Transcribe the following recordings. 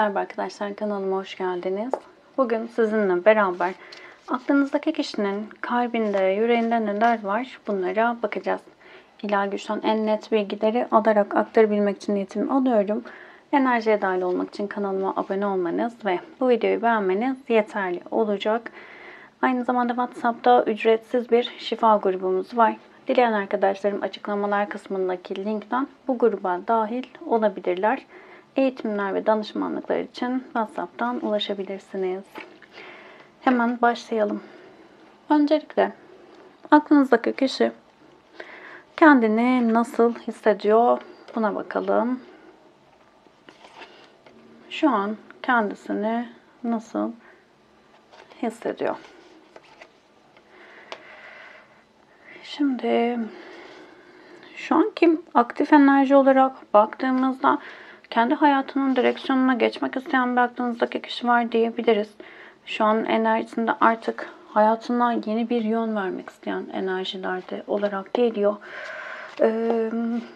Merhaba arkadaşlar, kanalıma hoş geldiniz. Bugün sizinle beraber aklınızdaki kişinin kalbinde, yüreğinde neler var bunlara bakacağız. İlahi güçten en net bilgileri alarak aktarabilmek için niyetimi alıyorum. Enerjiye dahil olmak için kanalıma abone olmanız ve bu videoyu beğenmeniz yeterli olacak. Aynı zamanda WhatsApp'ta ücretsiz bir şifa grubumuz var. Dileyen arkadaşlarım açıklamalar kısmındaki linkten bu gruba dahil olabilirler. Eğitimler ve danışmanlıklar için WhatsApp'tan ulaşabilirsiniz. Hemen başlayalım. Öncelikle aklınızdaki kişi kendini nasıl hissediyor buna bakalım. Şu an kendisini nasıl hissediyor? Şimdi şu anki aktif enerji olarak baktığımızda kendi hayatının direksiyonuna geçmek isteyen bir aklınızdaki kişi var diyebiliriz. Şu an enerjisinde artık hayatına yeni bir yön vermek isteyen enerjilerde olarak geliyor.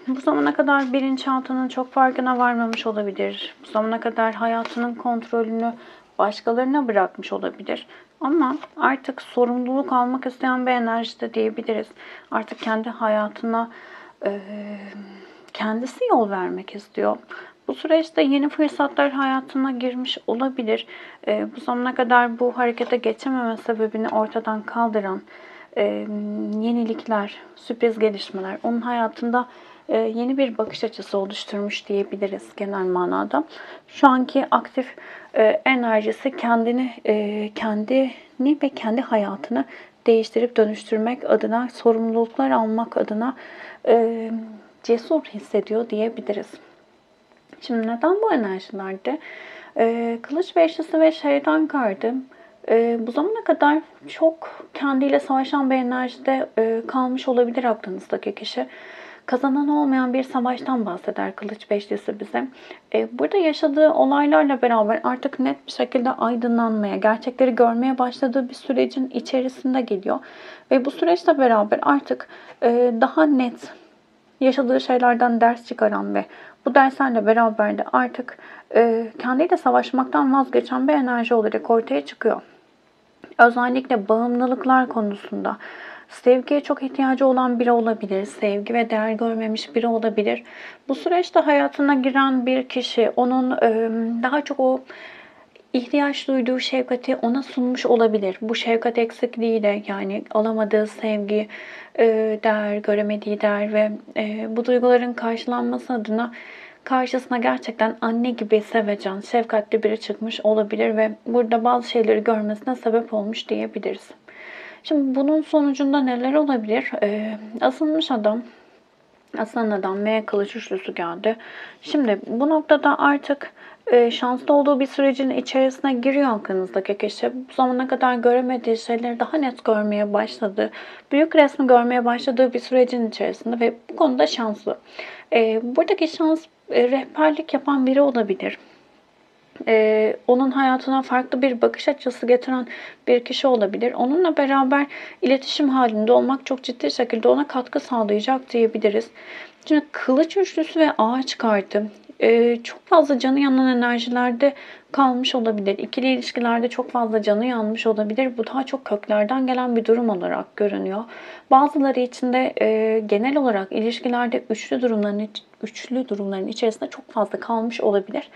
Bu zamana kadar bilinçaltının çok farkına varmamış olabilir. Bu zamana kadar hayatının kontrolünü başkalarına bırakmış olabilir. Ama artık sorumluluk almak isteyen bir enerjide diyebiliriz. Artık kendi hayatına kendisi yol vermek istiyor. Bu süreçte yeni fırsatlar hayatına girmiş olabilir. Bu zamana kadar bu harekete geçememe sebebini ortadan kaldıran yenilikler, sürpriz gelişmeler onun hayatında yeni bir bakış açısı oluşturmuş diyebiliriz genel manada. Şu anki aktif enerjisi kendini ve kendi hayatını değiştirip dönüştürmek adına, sorumluluklar almak adına cesur hissediyor diyebiliriz. Şimdi neden bu enerjilerde? Kılıç beşlisi ve şeytan kartı bu zamana kadar çok kendiyle savaşan bir enerjide kalmış olabilir aklınızdaki kişi. Kazanan olmayan bir savaştan bahseder Kılıç Beşlisi bize. Burada yaşadığı olaylarla beraber artık net bir şekilde aydınlanmaya, gerçekleri görmeye başladığı bir sürecin içerisinde geliyor. Ve bu süreçle beraber artık daha net yaşadığı şeylerden ders çıkaran ve bu derslerle beraber de artık kendiyle savaşmaktan vazgeçen bir enerji olarak ortaya çıkıyor. Özellikle bağımlılıklar konusunda sevgiye çok ihtiyacı olan biri olabilir. Sevgi ve değer görmemiş biri olabilir. Bu süreçte hayatına giren bir kişi onun daha çok o ihtiyaç duyduğu şefkati ona sunmuş olabilir. Bu şefkat eksikliğiyle yani alamadığı sevgi, değer, göremediği değer ve bu duyguların karşılanması adına karşısına gerçekten anne gibi sevecen, şefkatli biri çıkmış olabilir ve burada bazı şeyleri görmesine sebep olmuş diyebiliriz. Şimdi bunun sonucunda neler olabilir? Asılmış adam, aslan adam ve kılıç üçlüsü geldi. Şimdi bu noktada artık şanslı olduğu bir sürecin içerisine giriyor aklınızdaki kişi. Bu zamana kadar göremediği şeyleri daha net görmeye başladı. Büyük resmi görmeye başladığı bir sürecin içerisinde ve bu konuda şanslı. Buradaki şans rehberlik yapan biri olabilir. Onun hayatına farklı bir bakış açısı getiren bir kişi olabilir. Onunla beraber iletişim halinde olmak çok ciddi şekilde ona katkı sağlayacak diyebiliriz. Şimdi kılıç üçlüsü ve ağaç kartı çok fazla canı yanan enerjilerde kalmış olabilir. İkili ilişkilerde çok fazla canı yanmış olabilir. Bu daha çok köklerden gelen bir durum olarak görünüyor. Bazıları için de genel olarak ilişkilerde üçlü durumların içerisinde çok fazla kalmış olabilir.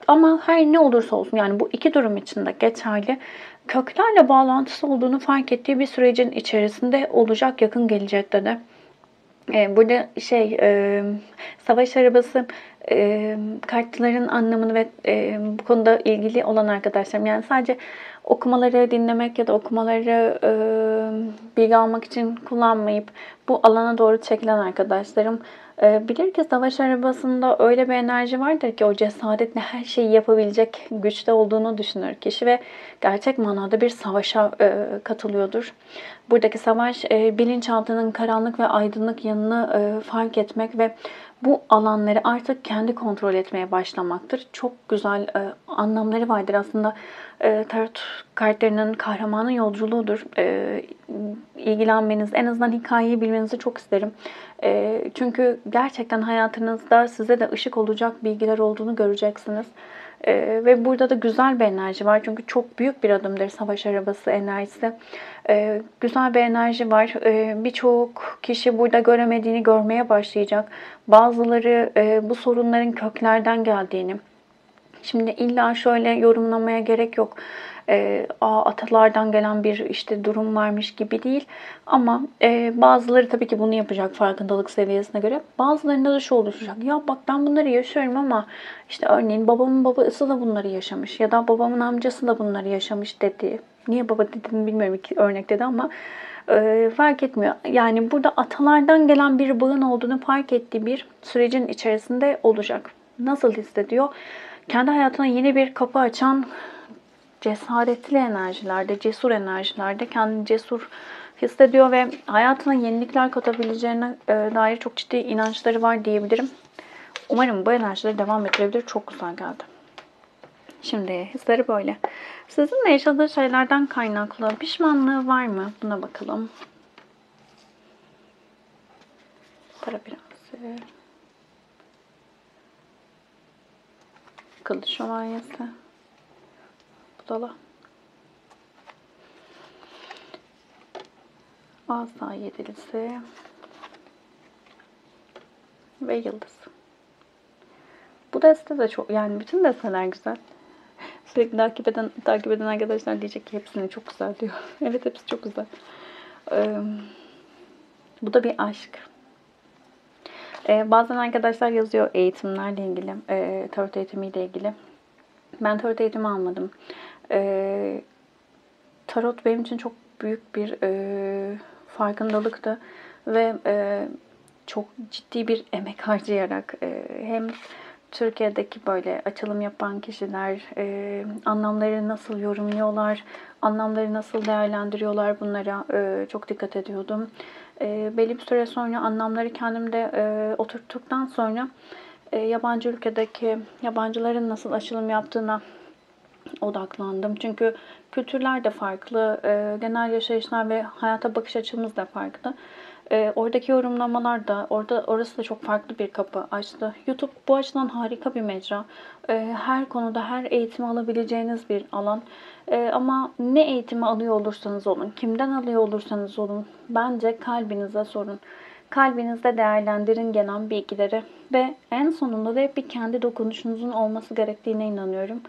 Ama her ne olursa olsun yani bu iki durum için de geçerli. Köklerle bağlantısı olduğunu fark ettiği bir sürecin içerisinde olacak yakın gelecekte de. Burada savaş arabası kartların anlamını ve bu konuda ilgili olan arkadaşlarım yani sadece okumaları dinlemek ya da okumaları bilgi almak için kullanmayıp bu alana doğru çekilen arkadaşlarım bilir ki savaş arabasında öyle bir enerji vardır ki o cesaretle her şeyi yapabilecek güçte olduğunu düşünür kişi ve gerçek manada bir savaşa katılıyordur. Buradaki savaş bilinçaltının karanlık ve aydınlık yanını fark etmek ve bu alanları artık kendi kontrol etmeye başlamaktır. Çok güzel anlamları vardır aslında. Tarot kartlarının kahramanın yolculuğudur. İlgilenmeniz, en azından hikayeyi bilmenizi çok isterim. Çünkü gerçekten hayatınızda size de ışık olacak bilgiler olduğunu göreceksiniz. Ve burada da güzel bir enerji var. Çünkü çok büyük bir adımdır savaş arabası enerjisi. Güzel bir enerji var. Birçok kişi burada göremediğini görmeye başlayacak. Bazıları bu sorunların köklerden geldiğini. Şimdi illa şöyle yorumlamaya gerek yok. Atalardan gelen bir işte durum varmış gibi değil. Ama bazıları tabii ki bunu yapacak farkındalık seviyesine göre. Bazılarında da şu oluşacak. Ya bak ben bunları yaşıyorum ama işte örneğin babamın babası da bunları yaşamış. Ya da babamın amcası da bunları yaşamış dedi. Niye baba dediğini bilmiyorum iki örnek dedi ama fark etmiyor. Yani burada atalardan gelen bir bağın olduğunu fark ettiği bir sürecin içerisinde olacak. Nasıl hissediyor? Kendi hayatına yeni bir kapı açan cesaretli enerjilerde, cesur enerjilerde kendini cesur hissediyor ve hayatına yenilikler katabileceğine dair çok ciddi inançları var diyebilirim. Umarım bu enerjileri devam ettirebilir. Çok güzel geldi. Şimdi hisleri böyle. Sizinle yaşadığı şeylerden kaynaklı pişmanlığı var mı? Buna bakalım. Para prensi. Kılıç şövalyesi. Budala. Asa yedilisi. Ve yıldız. Bu deste de çok, yani bütün desteler güzel. Sürekli takip eden arkadaşlar diyecek ki hepsini çok güzel diyor. Evet, hepsi çok güzel. Bu da bir aşk. Bazen arkadaşlar yazıyor eğitimlerle ilgili, tarot eğitimiyle ilgili. Ben tarot eğitimi almadım. Tarot benim için çok büyük bir farkındalıktı ve çok ciddi bir emek harcayarak hem Türkiye'deki böyle açılım yapan kişiler anlamları nasıl yorumluyorlar, anlamları nasıl değerlendiriyorlar, bunlara çok dikkat ediyordum. Belli bir süre sonra anlamları kendimde oturttuktan sonra yabancı ülkedeki yabancıların nasıl açılım yaptığına odaklandım. Çünkü kültürler de farklı, genel yaşayışlar ve hayata bakış açımız da farklı. Oradaki yorumlamalar da, orası da çok farklı bir kapı açtı. YouTube bu açıdan harika bir mecra. Her konuda her eğitimi alabileceğiniz bir alan. Ama ne eğitimi alıyor olursanız olun, kimden alıyor olursanız olun, bence kalbinize sorun. Kalbinizde değerlendirin gelen bilgileri ve en sonunda da hep bir kendi dokunuşunuzun olması gerektiğine inanıyorum.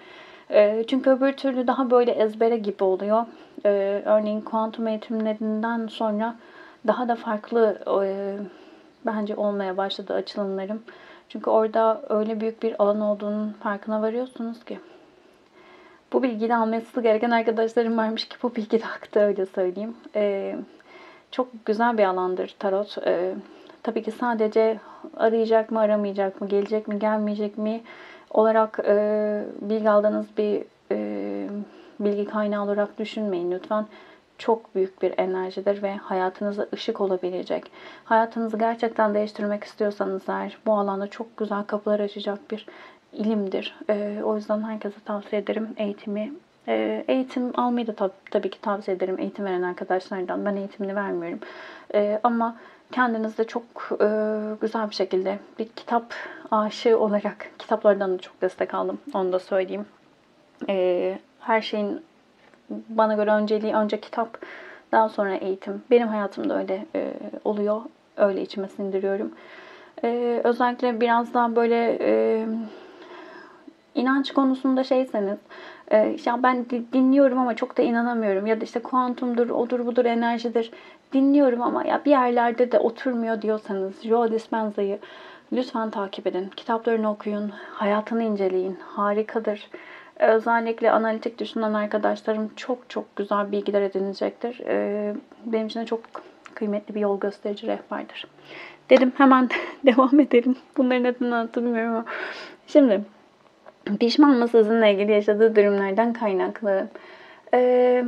Çünkü öbür türlü daha böyle ezbere gibi oluyor. Örneğin kuantum eğitimlerinden sonra daha da farklı bence olmaya başladı açılımlarım. Çünkü orada öyle büyük bir alan olduğunun farkına varıyorsunuz ki. Bu bilgiyi alması gereken arkadaşlarım varmış ki bu bilgi de aktı, öyle söyleyeyim. Çok güzel bir alandır tarot. Tabii ki sadece arayacak mı, aramayacak mı, gelecek mi, gelmeyecek mi olarak bilgi aldığınız bir bilgi kaynağı olarak düşünmeyin lütfen. Çok büyük bir enerjidir ve hayatınıza ışık olabilecek. Hayatınızı gerçekten değiştirmek istiyorsanız eğer bu alanda çok güzel kapılar açacak bir ilimdir. O yüzden herkese tavsiye ederim eğitimi. Eğitim almayı da tabii ki tavsiye ederim eğitim veren arkadaşlardan. Ben eğitimini vermiyorum. Ama kendiniz de çok güzel bir şekilde bir kitap aşığı olarak kitaplardan da çok destek aldım. Onu da söyleyeyim. Her şeyin bana göre önceliği önce kitap, daha sonra eğitim. Benim hayatımda öyle oluyor. Öyle içime sindiriyorum. Özellikle biraz daha böyle inanç konusunda şeyseniz, ya ben dinliyorum ama çok da inanamıyorum ya da işte kuantumdur, odur budur, enerjidir, dinliyorum ama ya bir yerlerde de oturmuyor diyorsanız Joe Dispenza'yı lütfen takip edin. Kitaplarını okuyun, hayatını inceleyin. Harikadır. Özellikle analitik düşünen arkadaşlarım çok çok güzel bilgiler edinecektir. Benim için de çok kıymetli bir yol gösterici, rehberdir. Dedim hemen devam edelim. Bunları neden anlattım bilmiyorum ama. Şimdi pişman mı sizinle ilgili yaşadığı durumlardan kaynaklı?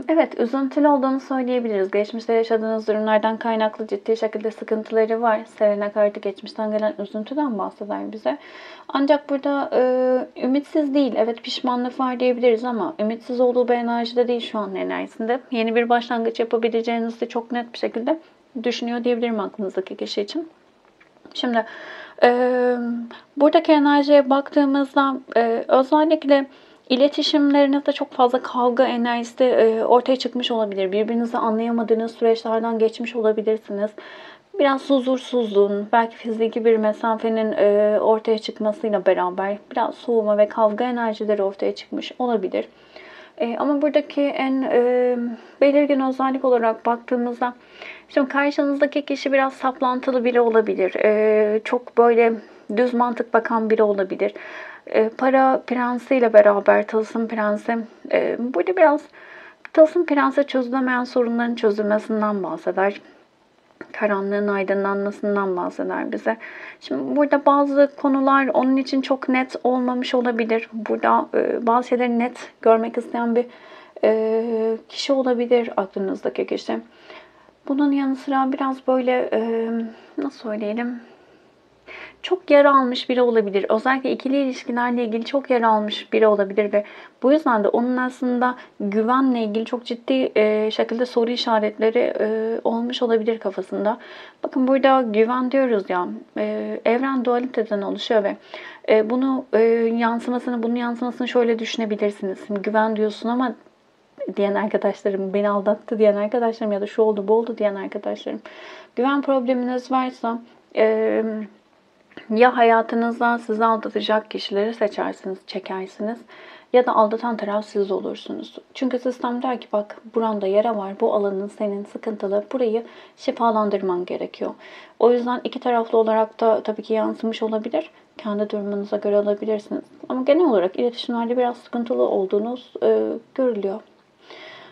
Evet, üzüntülü olduğunu söyleyebiliriz. Geçmişte yaşadığınız durumlardan kaynaklı ciddi şekilde sıkıntıları var. Serena kartı geçmişten gelen üzüntüden bahseder bize. Ancak burada ümitsiz değil. Evet, pişmanlık var diyebiliriz ama ümitsiz olduğu bir enerjide değil şu an enerjisinde. Yeni bir başlangıç yapabileceğinizi de çok net bir şekilde düşünüyor diyebilirim aklınızdaki kişi için. Şimdi buradaki enerjiye baktığımızda özellikle iletişimlerinizde çok fazla kavga enerjisi ortaya çıkmış olabilir. Birbirinizi anlayamadığınız süreçlerden geçmiş olabilirsiniz. Biraz huzursuzluğun, belki fiziki bir mesafenin ortaya çıkmasıyla beraber biraz soğuma ve kavga enerjileri ortaya çıkmış olabilir. Ama buradaki en belirgin özellik olarak baktığımızda, şimdi karşınızdaki kişi biraz saplantılı biri olabilir. Çok böyle düz mantık bakan biri olabilir. Para prensiyle beraber tılsım prensi. Burada biraz tılsım prensi çözülemeyen sorunların çözülmesinden bahseder. Karanlığın aydınlanmasından bahseder bize. Şimdi burada bazı konular onun için çok net olmamış olabilir. Burada bazı şeyleri net görmek isteyen bir kişi olabilir aklınızdaki kişi. Bunun yanı sıra biraz böyle nasıl söyleyelim? Çok yara almış biri olabilir. Özellikle ikili ilişkilerle ilgili çok yara almış biri olabilir ve bu yüzden de onun aslında güvenle ilgili çok ciddi şekilde soru işaretleri olmuş olabilir kafasında. Bakın burada güven diyoruz ya, evren dualiteden oluşuyor ve bunun yansımasını şöyle düşünebilirsiniz. Şimdi güven diyorsun ama diyen arkadaşlarım, beni aldattı diyen arkadaşlarım ya da şu oldu bu oldu diyen arkadaşlarım. Güven probleminiz varsa ya hayatınızdan sizi aldatacak kişileri seçersiniz, çekersiniz ya da aldatan taraf siz olursunuz. Çünkü sistem der ki bak buranda yara var, bu alanın senin sıkıntılı, burayı şifalandırman gerekiyor. O yüzden iki taraflı olarak da tabii ki yansımış olabilir. Kendi durumunuza göre alabilirsiniz. Ama genel olarak iletişimlerde biraz sıkıntılı olduğunuz görülüyor.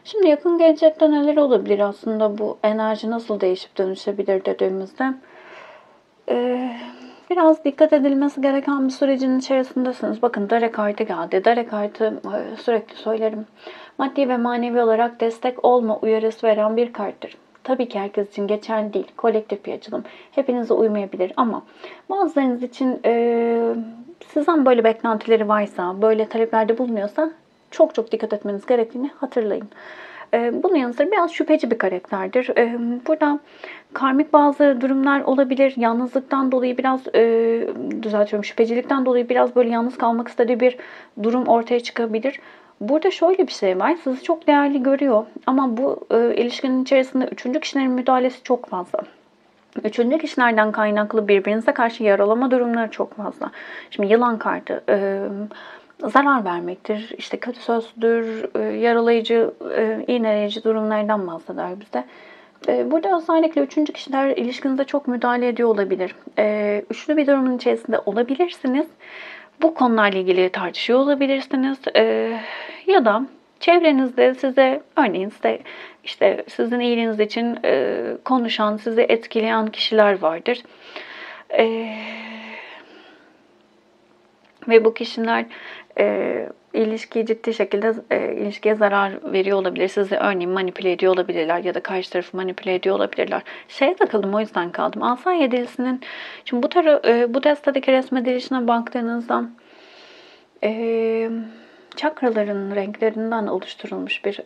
Şimdi yakın gelecekte neler olabilir aslında, bu enerji nasıl değişip dönüşebilir dediğimizde biraz dikkat edilmesi gereken bir sürecin içerisindesiniz. Bakın Dare kartı geldi. Dare kartı sürekli söylerim. Maddi ve manevi olarak destek olma uyarısı veren bir karttır. Tabii ki herkes için geçerli değil. Kolektif bir açılım. Hepinize uymayabilir ama bazılarınız için sizden böyle beklentileri varsa, böyle taleplerde bulunuyorsa çok çok dikkat etmeniz gerektiğini hatırlayın. Bunun yanı sıra biraz şüpheci bir karakterdir. Burada karmik bazı durumlar olabilir. Yalnızlıktan dolayı biraz, düzeltiyorum, şüphecilikten dolayı biraz böyle yalnız kalmak istediği bir durum ortaya çıkabilir. Burada şöyle bir şey var. Sizi çok değerli görüyor ama bu ilişkinin içerisinde üçüncü kişilerin müdahalesi çok fazla. Üçüncü kişilerden kaynaklı birbirinize karşı yaralama durumları çok fazla. Şimdi yılan kartı zarar vermektir, işte kötü sözdür, yaralayıcı, iğneleyici durumlardan bahseder bize. Burada özellikle üçüncü kişiler ilişkinize çok müdahale ediyor olabilir. Üçlü bir durumun içerisinde olabilirsiniz. Bu konularla ilgili tartışıyor olabilirsiniz. Ya da çevrenizde size, örneğin size işte sizin iyiliğiniz için konuşan, sizi etkileyen kişiler vardır. Ve bu kişiler ilişkiyi ciddi şekilde ilişkiye zarar veriyor olabilir. Sizi örneğin manipüle ediyor olabilirler ya da karşı tarafı manipüle ediyor olabilirler. Şeye takıldım, o yüzden kaldım. Asa yedilisinin, şimdi bu destedeki resmedilişine baktığınızda çakraların renklerinden oluşturulmuş bir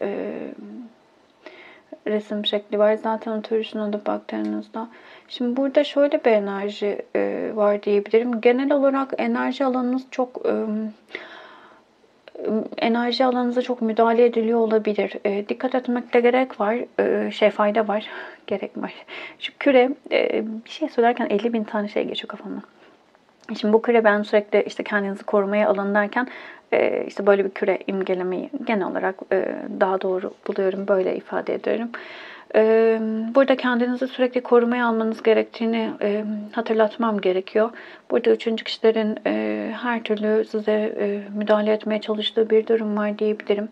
resim şekli var. Zaten oturuşuna da baktığınızda. Şimdi burada şöyle bir enerji var diyebilirim. Genel olarak enerji alanınız çok enerji alanınıza çok müdahale ediliyor olabilir. Dikkat etmekte gerek var. Fayda var. Gerek var. Şu küre, bir şey söylerken 50.000 tane şey geçiyor kafamdan. Şimdi bu küre, ben sürekli işte kendinizi korumaya alın derken işte böyle bir küre imgelemeyi genel olarak daha doğru buluyorum. Böyle ifade ediyorum. Burada kendinizi sürekli korumaya almanız gerektiğini hatırlatmam gerekiyor. Burada üçüncü kişilerin her türlü size müdahale etmeye çalıştığı bir durum var diyebilirim.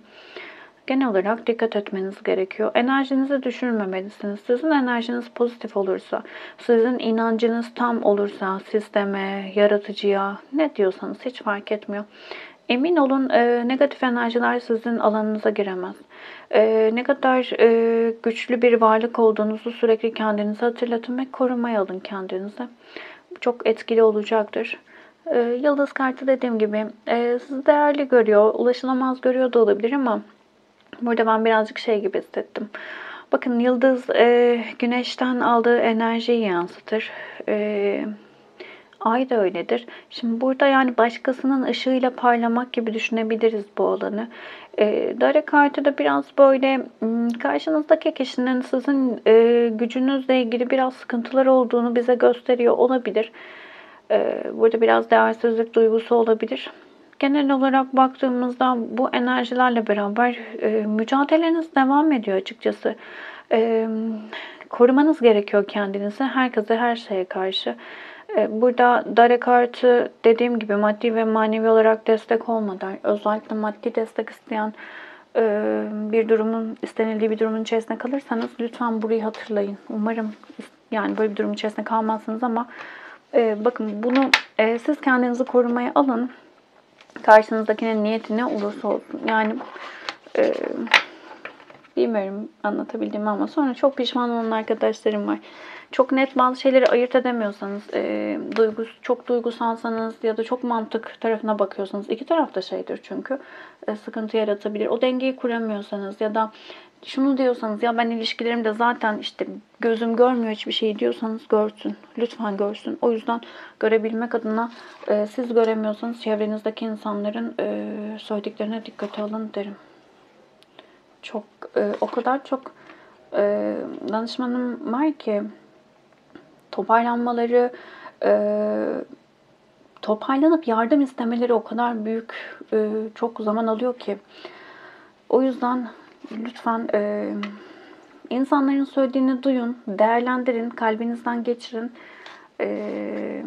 Genel olarak dikkat etmeniz gerekiyor. Enerjinizi düşürmemelisiniz. Sizin enerjiniz pozitif olursa, sizin inancınız tam olursa, sisteme, yaratıcıya, ne diyorsanız hiç fark etmiyor. Emin olun negatif enerjiler sizin alanınıza giremez. Ne kadar güçlü bir varlık olduğunuzu sürekli kendinize hatırlatın ve korumaya alın kendinizi. Çok etkili olacaktır. Yıldız kartı, dediğim gibi, sizi değerli görüyor, ulaşılamaz görüyor da olabilir ama burada ben birazcık şey gibi hissettim. Bakın yıldız güneşten aldığı enerjiyi yansıtır. Ay da öyledir. Şimdi burada yani başkasının ışığıyla parlamak gibi düşünebiliriz bu alanı. Dare kartı da biraz böyle karşınızdaki kişinin sizin gücünüzle ilgili biraz sıkıntılar olduğunu bize gösteriyor olabilir. Burada biraz değersizlik duygusu olabilir. Genel olarak baktığımızda bu enerjilerle beraber mücadeleniz devam ediyor açıkçası. E, Korumanız gerekiyor kendinizi herkese, her şeye karşı. Burada Dare kartı dediğim gibi maddi ve manevi olarak destek olmadan, özellikle maddi destek isteyen bir durumun, istenildiği bir durumun içerisine kalırsanız lütfen burayı hatırlayın. Umarım yani böyle bir durum içerisinde kalmazsınız ama bakın bunu siz kendinizi korumaya alın. Karşınızdakinin niyeti ne olursa olsun. Yani e, bilmiyorum anlatabildiğimi ama sonra çok pişman olan arkadaşlarım var. Çok net bazı şeyleri ayırt edemiyorsanız, çok duygusalsanız ya da çok mantık tarafına bakıyorsanız, iki taraf da şeydir çünkü sıkıntı yaratabilir. O dengeyi kuramıyorsanız ya da şunu diyorsanız ya ben ilişkilerimde zaten işte gözüm görmüyor hiçbir şey diyorsanız görsün. Lütfen görsün. O yüzden görebilmek adına siz göremiyorsanız çevrenizdeki insanların söylediklerine dikkate alın derim. Çok o kadar çok danışmanım var ki toparlanmaları, e, toparlanıp yardım istemeleri o kadar büyük, çok zaman alıyor ki. O yüzden lütfen insanların söylediğini duyun, değerlendirin, kalbinizden geçirin. E,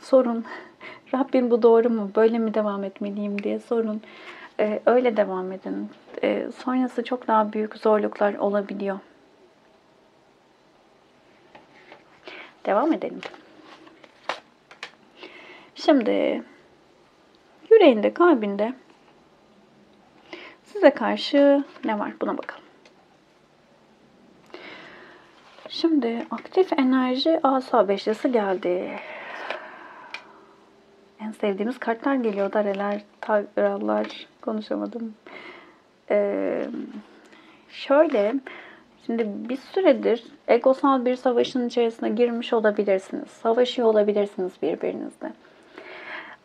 Sorun. Rabbim bu doğru mu? Böyle mi devam etmeliyim diye sorun. Öyle devam edin. Sonrası çok daha büyük zorluklar olabiliyor. Devam edelim. Şimdi yüreğinde, kalbinde size karşı ne var? Buna bakalım. Şimdi aktif enerji asa beşlisi geldi. En sevdiğimiz kartlar geliyor. Dareler, tagralar, konuşamadım. Şöyle, şimdi bir süredir egosal bir savaşın içerisine girmiş olabilirsiniz. Savaşıyor olabilirsiniz birbirinizle.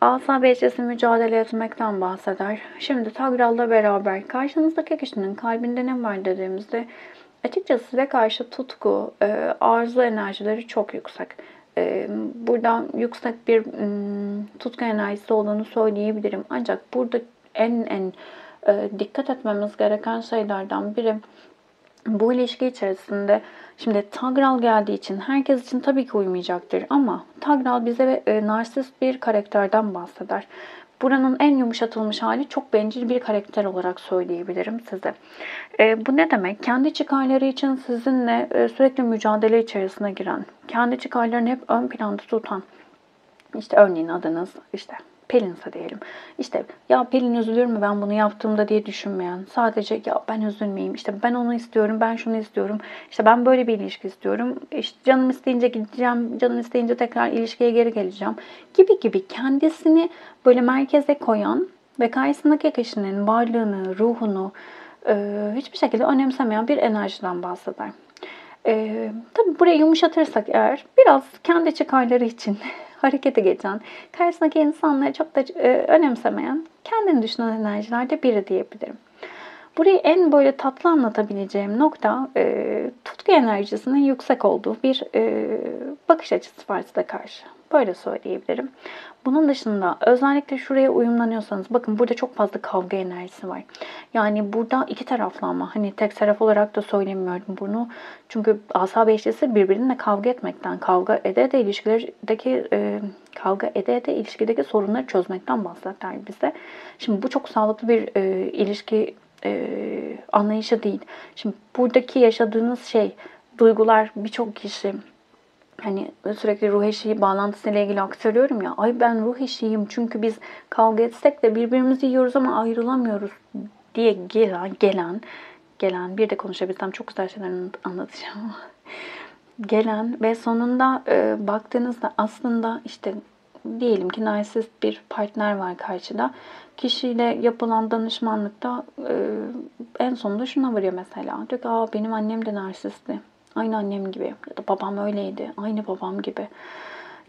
Asa beşlisi mücadele etmekten bahseder. Şimdi Tagral'la beraber karşınızdaki kişinin kalbinde ne var dediğimizde açıkçası size karşı tutku, arzu enerjileri çok yüksek. Buradan yüksek bir tutku enerjisi olduğunu söyleyebilirim. Ancak burada en dikkat etmemiz gereken şeylerden biri bu ilişki içerisinde şimdi Tagral geldiği için herkes için tabii ki uymayacaktır ama Tagral bize narsist bir karakterden bahseder. Buranın en yumuşatılmış hali çok bencil bir karakter olarak söyleyebilirim size. Bu ne demek? Kendi çıkarları için sizinle sürekli mücadele içerisine giren, kendi çıkarlarını hep ön planda tutan, işte örneğin adınız işte Pelin'se diyelim. İşte ya Pelin üzülür mü ben bunu yaptığımda diye düşünmeyen, sadece ya ben üzülmeyeyim, işte ben onu istiyorum, ben şunu istiyorum, işte ben böyle bir ilişki istiyorum, işte canım isteyince gideceğim, canım isteyince tekrar ilişkiye geri geleceğim gibi gibi kendisini böyle merkeze koyan ve karşısındaki kişinin varlığını, ruhunu hiçbir şekilde önemsemeyen bir enerjiden bahseder. Tabii burayı yumuşatırsak eğer biraz kendi çıkarları için harekete geçen, karşısındaki insanları çok da önemsemeyen, kendini düşünen enerjilerde biri diyebilirim. Burayı en böyle tatlı anlatabileceğim nokta tutku enerjisinin yüksek olduğu bir bakış açısı var size karşı. Böyle söyleyebilirim. Bunun dışında özellikle şuraya uyumlanıyorsanız bakın burada çok fazla kavga enerjisi var. Yani burada iki taraflı ama hani tek taraf olarak da söylemiyorum bunu. Çünkü asa beşlisi birbirininle kavga etmekten, kavga ede de ilişkilerdeki ilişkideki sorunları çözmekten bahseder bize. Şimdi bu çok sağlıklı bir ilişki anlayışı değil. Şimdi buradaki yaşadığınız şey, duygular birçok kişi hani sürekli ruh eşi bağlantısıyla ilgili aktarıyorum ya. Ay ben ruh eşiyim çünkü biz kavga etsek de birbirimizi yiyoruz ama ayrılamıyoruz diye gelen bir de konuşabilsem çok güzel şeyler anlatacağım. Gelen ve sonunda baktığınızda aslında işte diyelim ki narsist bir partner var karşıda. Kişiyle yapılan danışmanlıkta en sonunda şuna varıyor mesela. Diyor ki aa, benim annem de narsistti. Aynı annem gibi ya da babam öyleydi. Aynı babam gibi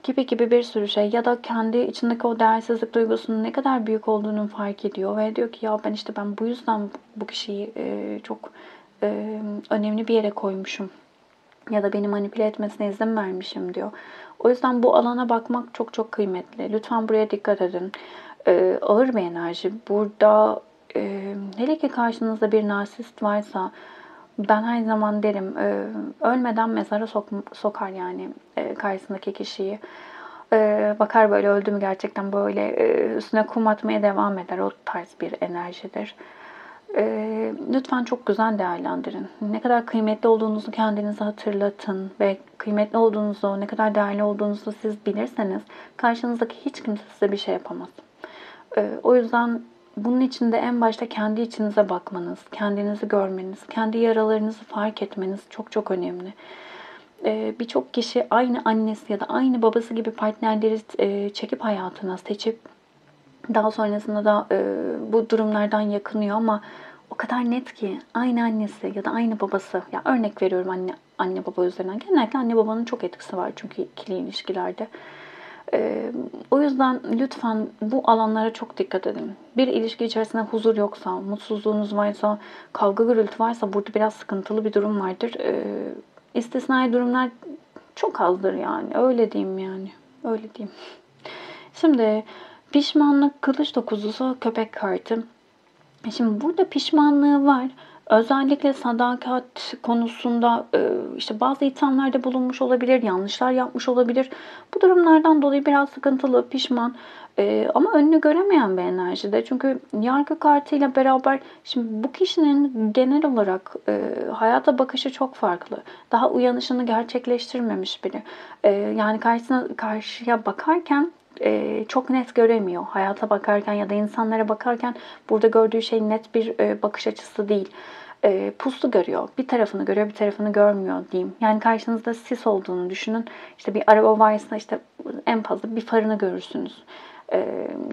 gibi bir sürü şey ya da kendi içindeki o değersizlik duygusunun ne kadar büyük olduğunu fark ediyor ve diyor ki ya ben bu yüzden bu kişiyi çok önemli bir yere koymuşum ya da beni manipüle etmesine izin vermişim diyor. O yüzden bu alana bakmak çok çok kıymetli. Lütfen buraya dikkat edin. Ağır bir enerji. Burada hele ki karşınızda bir narsist varsa ben her zaman derim ölmeden mezara sokar yani karşısındaki kişiyi. Bakar böyle öldü mü gerçekten böyle üstüne kum atmaya devam eder. O tarz bir enerjidir. Lütfen çok güzel değerlendirin. Ne kadar kıymetli olduğunuzu kendinize hatırlatın ve kıymetli olduğunuzu, ne kadar değerli olduğunuzu siz bilirseniz karşınızdaki hiç kimse size bir şey yapamaz. O yüzden bunun için de en başta kendi içinize bakmanız, kendinizi görmeniz, kendi yaralarınızı fark etmeniz çok çok önemli. Birçok kişi aynı annesi ya da aynı babası gibi partnerleri çekip hayatına seçip daha sonrasında da bu durumlardan yakınıyor ama o kadar net ki aynı annesi ya da aynı babası, ya örnek veriyorum anne baba üzerinden. Genellikle anne babanın çok etkisi var çünkü ikili ilişkilerde. O yüzden lütfen bu alanlara çok dikkat edin. Bir ilişki içerisinde huzur yoksa, mutsuzluğunuz varsa, kavga gürültü varsa burada biraz sıkıntılı bir durum vardır. İstisnai durumlar çok azdır yani. Öyle diyeyim yani. Öyle diyeyim. Şimdi pişmanlık, kılıç dokuzusu, köpek kartı. Şimdi burada pişmanlığı var. Özellikle sadakat konusunda işte bazı ithamlarda bulunmuş olabilir, yanlışlar yapmış olabilir. Bu durumlardan dolayı biraz sıkıntılı, pişman ama önünü göremeyen bir enerjide. Çünkü yargı kartıyla beraber şimdi bu kişinin genel olarak hayata bakışı çok farklı. Daha uyanışını gerçekleştirmemiş biri. Yani karşıya bakarken çok net göremiyor. Hayata bakarken ya da insanlara bakarken burada gördüğü şey net bir bakış açısı değil. Puslu görüyor. Bir tarafını görüyor, bir tarafını görmüyor diyeyim. Yani karşınızda sis olduğunu düşünün. İşte bir araba varsa işte en fazla bir farını görürsünüz.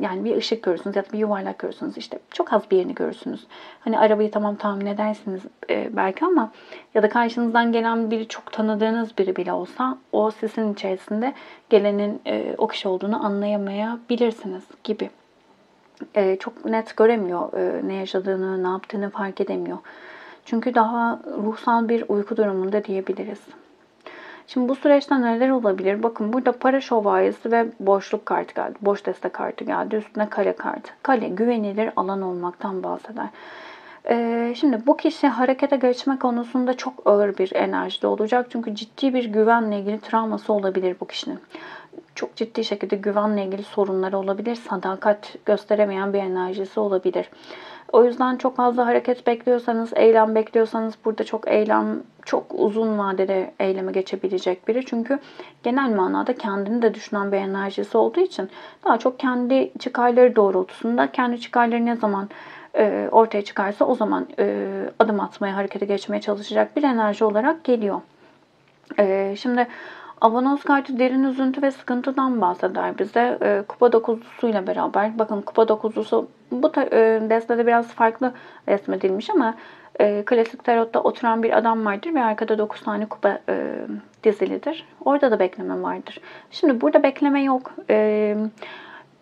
Yani bir ışık görürsünüz ya da bir yuvarlak görürsünüz. İşte çok az bir yerini görürsünüz. Hani arabayı tamam tahmin edersiniz belki ama ya da karşınızdan gelen biri çok tanıdığınız biri bile olsa o sisin içerisinde gelenin o kişi olduğunu anlayamayabilirsiniz gibi. Çok net göremiyor ne yaşadığını, ne yaptığını fark edemiyor. Çünkü daha ruhsal bir uyku durumunda diyebiliriz. Şimdi bu süreçte neler olabilir? Bakın burada para şövalyesi ve boşluk kartı geldi. Boş destek kartı geldi. Üstüne kale kartı. Kale güvenilir alan olmaktan bahseder. Şimdi bu kişi harekete geçme konusunda çok ağır bir enerjide olacak. Çünkü ciddi bir güvenle ilgili travması olabilir bu kişinin. Çok ciddi şekilde güvenle ilgili sorunları olabilir. Sadakat gösteremeyen bir enerjisi olabilir. O yüzden çok fazla hareket bekliyorsanız, eylem bekliyorsanız burada çok uzun vadede eyleme geçebilecek biri. Çünkü genel manada kendini de düşünen bir enerjisi olduğu için daha çok kendi çıkarları doğrultusunda, kendi çıkarları ne zaman ortaya çıkarsa o zaman adım atmaya, harekete geçmeye çalışacak bir enerji olarak geliyor. Şimdi Avanos kartı derin üzüntü ve sıkıntıdan bahseder bize. Kupa dokuzlusuyla beraber. Bakın kupa dokuzlusu bu destede biraz farklı resmedilmiş ama klasik tarotta oturan bir adam vardır ve arkada 9 tane kupa dizilidir. Orada da bekleme vardır. Şimdi burada bekleme yok.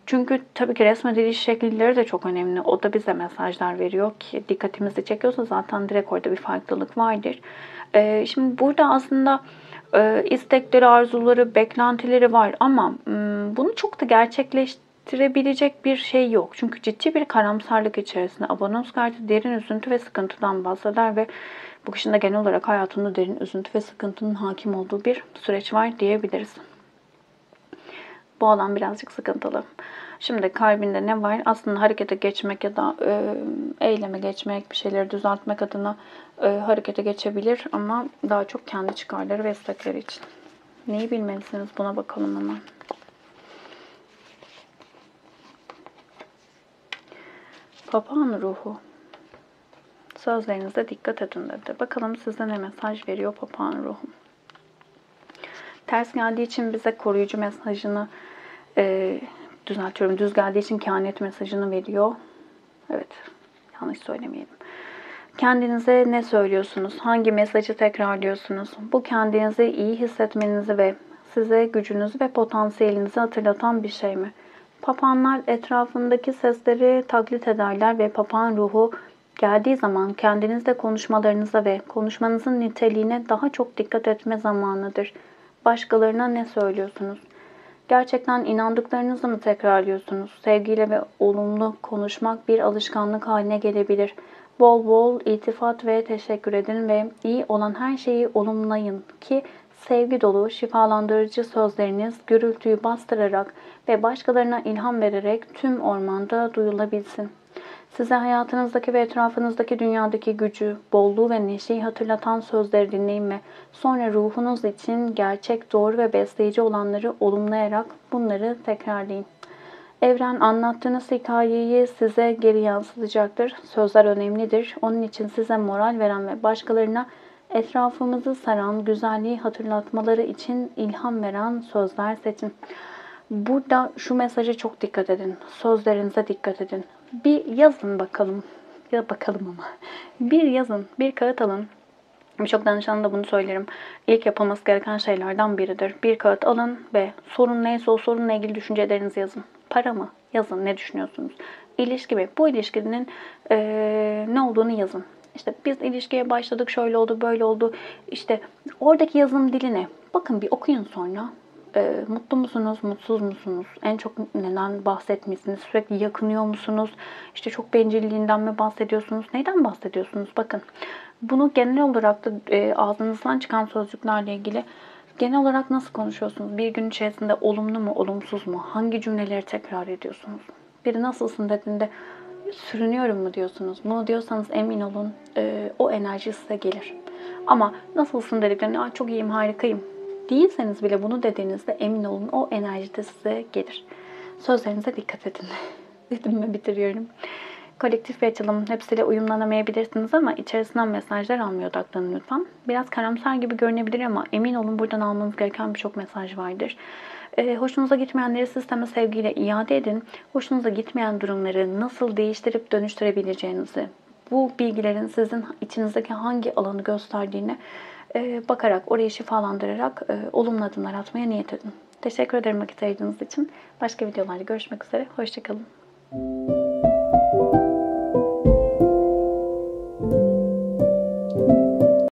Çünkü tabii ki resmediliş şekilleri de çok önemli. O da bize mesajlar veriyor ki dikkatimizi çekiyorsa zaten direkt orada bir farklılık vardır. Şimdi burada aslında istekleri, arzuları, beklentileri var ama bunu çok da gerçekleştirebilecek bir şey yok. Çünkü ciddi bir karamsarlık içerisinde. Abonos kartı derin üzüntü ve sıkıntıdan bahseder ve bu kişinin de genel olarak hayatında derin üzüntü ve sıkıntının hakim olduğu bir süreç var diyebiliriz. Bu alan birazcık sıkıntılı. Şimdi kalbinde ne var? Aslında harekete geçmek ya da eyleme geçmek, bir şeyleri düzeltmek adına harekete geçebilir ama daha çok kendi çıkarları ve istekleri için. Neyi bilmelisiniz? Buna bakalım hemen. Papağan ruhu. Sözlerinize dikkat edin dedi. Bakalım size ne mesaj veriyor papağan ruhu. Ters geldiği için bize koruyucu mesajını düzeltiyorum. Düz geldiği için kehanet mesajını veriyor. Evet, yanlış söylemeyelim. Kendinize ne söylüyorsunuz? Hangi mesajı tekrarlıyorsunuz? Bu kendinizi iyi hissetmenizi ve size gücünüzü ve potansiyelinizi hatırlatan bir şey mi? Papağanlar etrafındaki sesleri taklit ederler ve papağan ruhu geldiği zaman kendinizle konuşmalarınıza ve konuşmanızın niteliğine daha çok dikkat etme zamanıdır. Başkalarına ne söylüyorsunuz? Gerçekten inandıklarınızı mı tekrarlıyorsunuz? Sevgiyle ve olumlu konuşmak bir alışkanlık haline gelebilir. Bol bol iltifat ve teşekkür edin ve iyi olan her şeyi olumlayın ki sevgi dolu, şifalandırıcı sözleriniz gürültüyü bastırarak ve başkalarına ilham vererek tüm ormanda duyulabilsin. Size hayatınızdaki ve etrafınızdaki dünyadaki gücü, bolluğu ve neşeyi hatırlatan sözleri dinleyin ve sonra ruhunuz için gerçek, doğru ve besleyici olanları olumlayarak bunları tekrarlayın. Evren anlattığınız hikayeyi size geri yansıtacaktır. Sözler önemlidir. Onun için size moral veren ve başkalarına etrafımızı saran güzelliği hatırlatmaları için ilham veren sözler seçin. Burada şu mesaja çok dikkat edin. Sözlerinize dikkat edin. Bir yazın bakalım. Ya bakalım ama. Bir yazın, bir kağıt alın. Birçok danışana da bunu söylerim. İlk yapılması gereken şeylerden biridir. Bir kağıt alın ve sorun neyse o sorunla ilgili düşüncelerinizi yazın. Para mı? Yazın. Ne düşünüyorsunuz? İlişki mi? Bu ilişkinin ne olduğunu yazın. İşte biz ilişkiye başladık, şöyle oldu, böyle oldu. İşte oradaki yazım dili ne? Bakın bir okuyun sonra. Mutlu musunuz, mutsuz musunuz? En çok neden bahsetmişsiniz? Sürekli yakınıyor musunuz? İşte çok bencilliğinden mi bahsediyorsunuz? Neyden bahsediyorsunuz? Bakın. Bunu genel olarak da ağzınızdan çıkan sözcüklerle ilgili genel olarak nasıl konuşuyorsunuz? Bir gün içerisinde olumlu mu, olumsuz mu? Hangi cümleleri tekrar ediyorsunuz? Biri nasılsın dediğinde sürünüyorum mu diyorsunuz? Bunu diyorsanız emin olun o enerji size gelir. Ama nasılsın dediklerinde çok iyiyim, harikayım değilseniz bile bunu dediğinizde emin olun o enerji de size gelir. Sözlerinize dikkat edin. Dedim mi bitiriyorum. Kolektif bir açılım. Hepsiyle uyumlanamayabilirsiniz ama içerisinden mesajlar almaya odaklanın lütfen. Biraz karamsar gibi görünebilir ama emin olun buradan almanız gereken birçok mesaj vardır. Hoşunuza gitmeyenleri sisteme sevgiyle iade edin. Hoşunuza gitmeyen durumları nasıl değiştirip dönüştürebileceğinizi, bu bilgilerin sizin içinizdeki hangi alanı gösterdiğine bakarak, orayı şifalandırarak olumlu adımlar atmaya niyet edin. Teşekkür ederim vakit ayırdığınız için. Başka videolarda görüşmek üzere. Hoşçakalın.